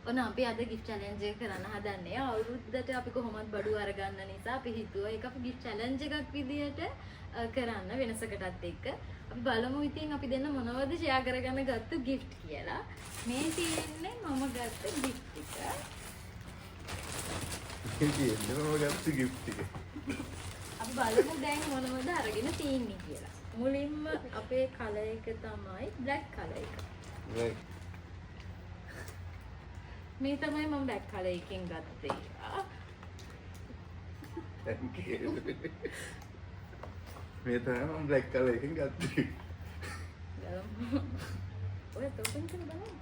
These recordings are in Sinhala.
ඔන්න අපි අද gift challenge එක කරන්න හදන්නේ. අවුරුද්දට අපි කොහොමද බඩු අරගන්න නිසා අපි හිතුවා ඒක අපි gift challenge එකක් විදියට කරන්න වෙනසකටත් එක්ක. අපි බලමු ඉතින් අපි දෙන්න මොනවද share කරගන්න ගත්ත gift කියලා. මේ තියෙන්නේ මම ගත්ත gift එක. මම ගත්ත gift එක. අපි බලමු දැන් මොනවද අරගෙන තියෙන්නේ කියලා. මුලින්ම අපේ color එක තමයි black color එක. right මේ තමයි මම black color එකෙන් ගත්තේ. thank you මේ තමයි මම black color එකෙන් ගත්තේ. ඔය open කරලා බලන්න.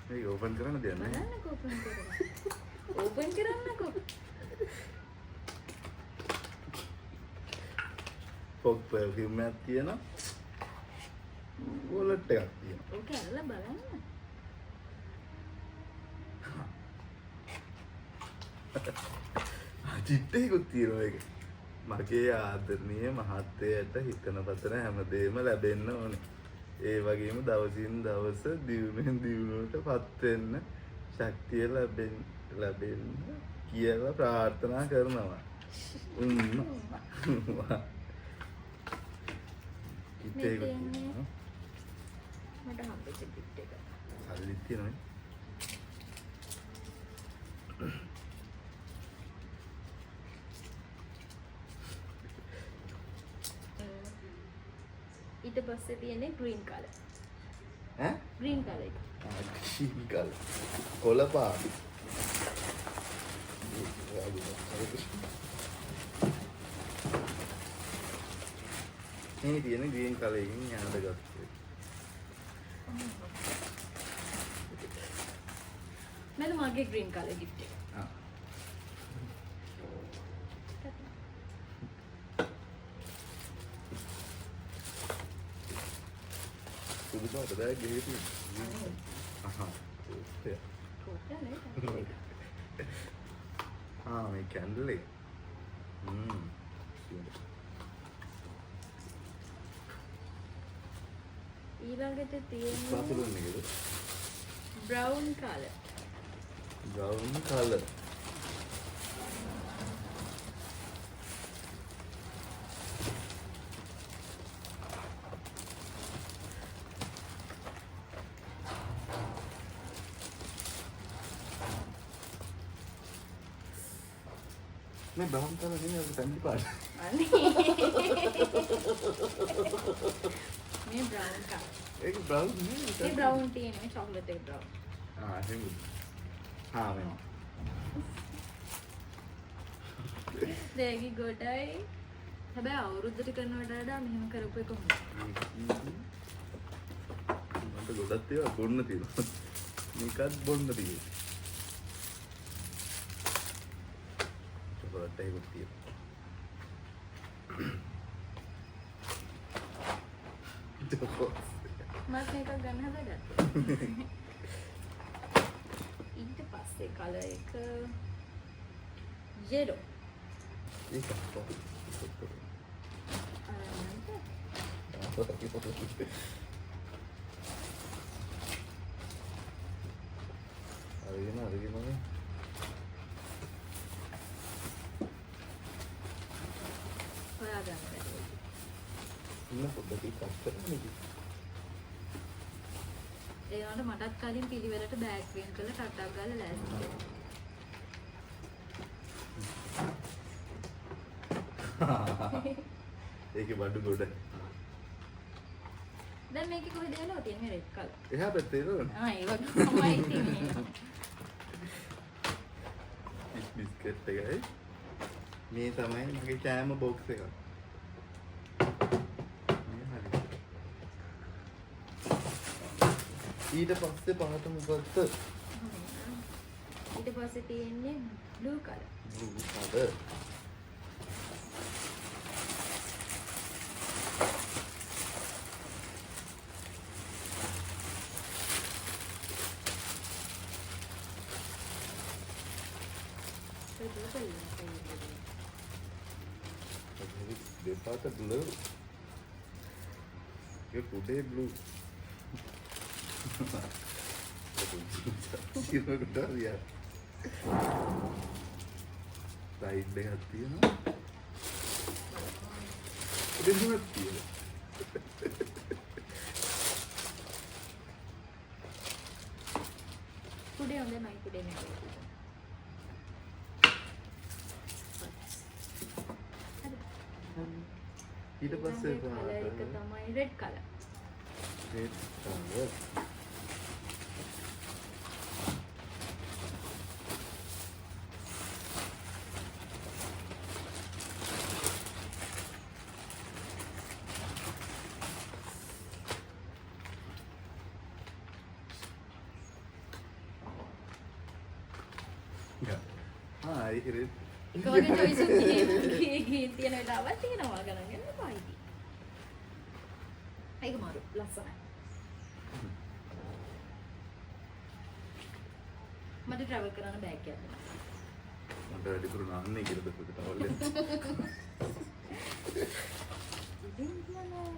මේක open කරන්න දෙයක් නැහැ. බලන්නකෝ open කරලා. open කරන්නකෝ. පොක් perfume එකක් තියෙනවා. wallet එකක් තියෙනවා. ඕක ඇරලා බලන්න. චිත්තයකුත් තියෙනවා ඒක. මගේ ආදරණීය මහත්තයාට හිතන පතන හැමදේම ලැබෙන්න ඕනේ. ඒ වගේම දවසින් දවස දියුණුවෙන් දියුණුවට පත් වෙන්න ශක්තිය ලැබෙන්න කියලා ප්‍රාර්ථනා කරනවා. චිත්තයකුත් තියෙනවා. මට හම්බෙච්ච gift එක. සල්ලි තියෙනවා. ඊට පස්සේ තියෙන්නේ green color. ඈ? green color එක. green color. කොළ පාට. මේ තියෙන green color එකකින් යාද ගත්තේ. මෙන්න මගේ green color gift එක. සුදුසුට බෑග් එකේ තියෙන. ඔය. කොහොමද නේද? මේ කැන්ඩල් එක. ඊළඟට තියෙන්නේ පාසලුන් නේද? brown color. brown color. මේ brown color නෙමෙයි අර පැන්ඩි පාට. අනේ. මේ brown color. ඒක brown නෙමෙයි. මේ brown තියෙන්නේ chocolate එක brown. එහෙනම්. මේ. දෙකි ගොඩයි. හැබැයි අවුරුද්දට කරනවට වඩා මෙහෙම කරපු එක හොඳයි. මට ගොඩක් ඒවා බොන්න තියෙනවා. මේකත් බොන්න තියෙනවා. චොකලට් එකක් තියෙනවා. මත් මේක ගන්න හදගත්තා. ඊට පස්සේ color එක yellow. ඒක පොඩි. අරගෙන ඔයා ගන්න බැහැ. ඉන්න පොඩ්ඩක් කට් කරන්න. ඒ වුණාට මටත් කලින් පිළිවෙලට බෑග් වෙන් කරලා ටට්ටක් ගාලා ලෑස්ති වෙනවා. ඒකේ බඩු ගොඩ. දැන් මේකේ කොහෙද යනවා තියෙන්නේ රෙඩ් කලර්. එහා පැත්තේ නේද? ඒ වගේ තමයි තියෙන්නේ. බිස්කට් එකයි. මේ තමයි මගේ කෑම බොක්ස් එක. ඊට පස්සේ පාට මොකක්ද? ඊට පස්සේ තියෙන්නේ blue color. blue color. දෙපාට blue. ඒක උඩේ blue. සිරකට හරිය. සයිඩ් එකක් තියෙනවා. දෙන්නුවක් තියෙනවා. කුඩේ හොඳයි මයි කුඩේ නේ. ඊට පස්සේ කලර් එක තමයි රෙඩ් කලර්. Red colour. ඒක රෙඩ්. කොහොමද choice ගිහින් තියෙන වෙලාවක් තියෙනවා ගණන් ගන්න එපා ඉතින්. ඒක මාරු ලස්සනයි. මට travel කරන්න බෑග් එකක් දෙන්න. මට වැඩිපුර නාන්නේ කියලා දෙපොට towel එක. ඉතින් කියනවා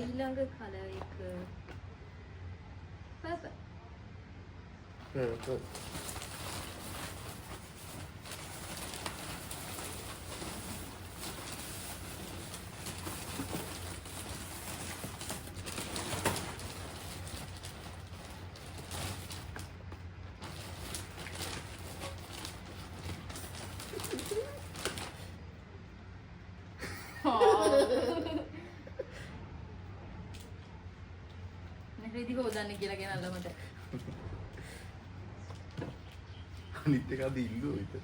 ඊළඟ කලර් එක purple. පර්පල්. රෙදි හොදන්න කියලා ගෙනල්ලා මට. අනිත් එක අද ඉල්ලුවා විතර.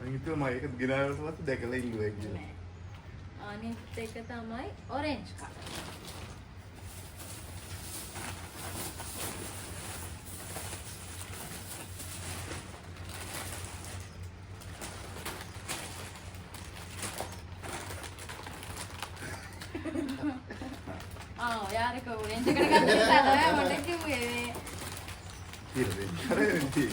මම හිතුවා මම ඒක ගෙනාවට පස්සේ දැකලා ඉල්ලුවා කියලා. අනිත් එක තමයි ඔරෙන්ජ් කලර්. යාරක ඔරෙන්ජ් එකට ගන්න නිසා මට කිව්වේ ඉතින්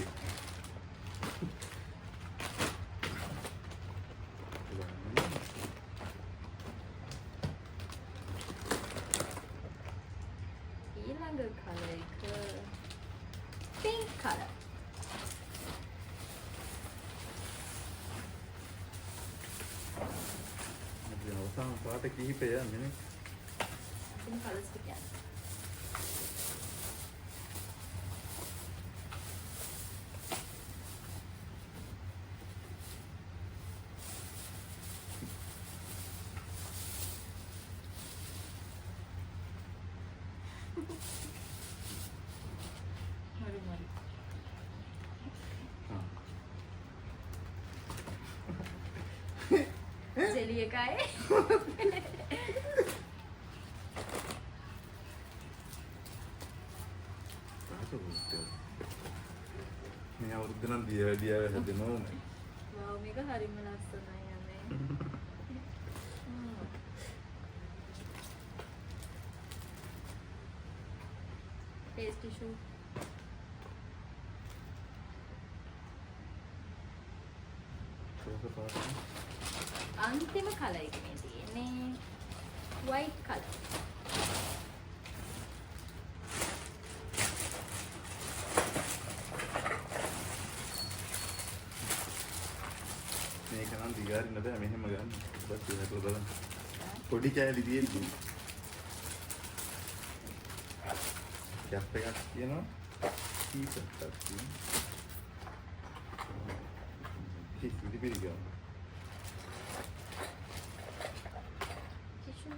ඊළඟ කලර් එක පින්ක් කලර්. අවසාන පාට කිහිපය යන්නේ නේ. ඉතින් කලර්ස් ටික යනවා. මරු මරු. ජෙලි එකයි. මේ අවුරුද්ද නම් දියා හැදෙනවා උනේ. වව් මේක හරිම ලස්සනයි යන්නේ. Taste tissue. අන්තිම කලර් එකනේ තියෙන්නේ white color. මේක නම් දිගාරින්න බෑ මෙහෙම ගන්න. බස් ඒක බලන්න. පොඩි කෑලි තියෙන්නේ. කැප් එකක් තියෙනවා. කීප එකක් තියෙනවා. ඉතින් පිළිගන්න. ටිෂු.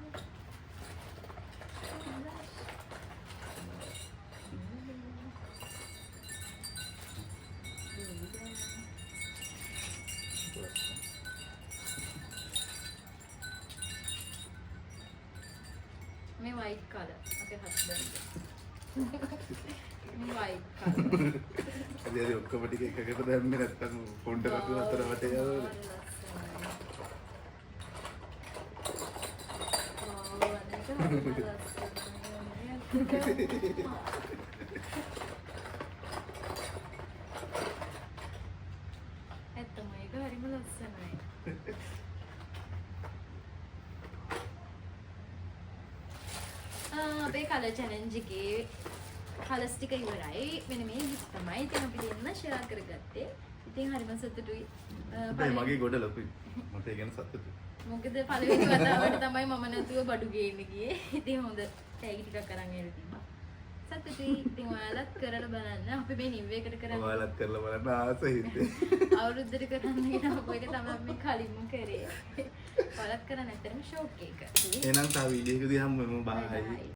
මේ white color අපේ husband. මේ white color. ඉතින් ඔක්කොම ටික එකකට දැම්මේ නැත්තම් ෆොන්ට් එකක් අතර වටේ යවල. ඇත්තම ඒක හරිම ලස්සනයි. කලර් චැලෙන්ජ් එකේ කලර්ස් ටික ඉවරයි. මෙන්න මේ gift තමයි. ඉතින් අපි දෙන්න ෂෙයා කරගත්තේ. ඉතින් හරිම සතුටුයි. ඒ මගේ ගොඩ ලොකුයි. මට ඒ ගැන සතුටුයි. මොකද පළවෙනි වතාවට තමයි මම නැතුව බඩු ගේන්න ගියේ. ඉතින් හොඳ තෑගි ටිකක් අරන් එන්න තිබ්බා. සතුටුයි. ඉතින් ඔයාලත් කරලා බලන්න. අපි මේ නිව් එකකට කරන්නේ. ඔයාලත් කරලා බලන්න ආස හිතේ. අවුරුද්දට කරන්න කියන අප එක තමයි මේ කලින්ම කරේ. ඔයාලත් කරන්න ඇත්තටම ෂෝක් එක. එහෙනම් තව වීඩියෝ එකකදී හම්බෙමු. බයි.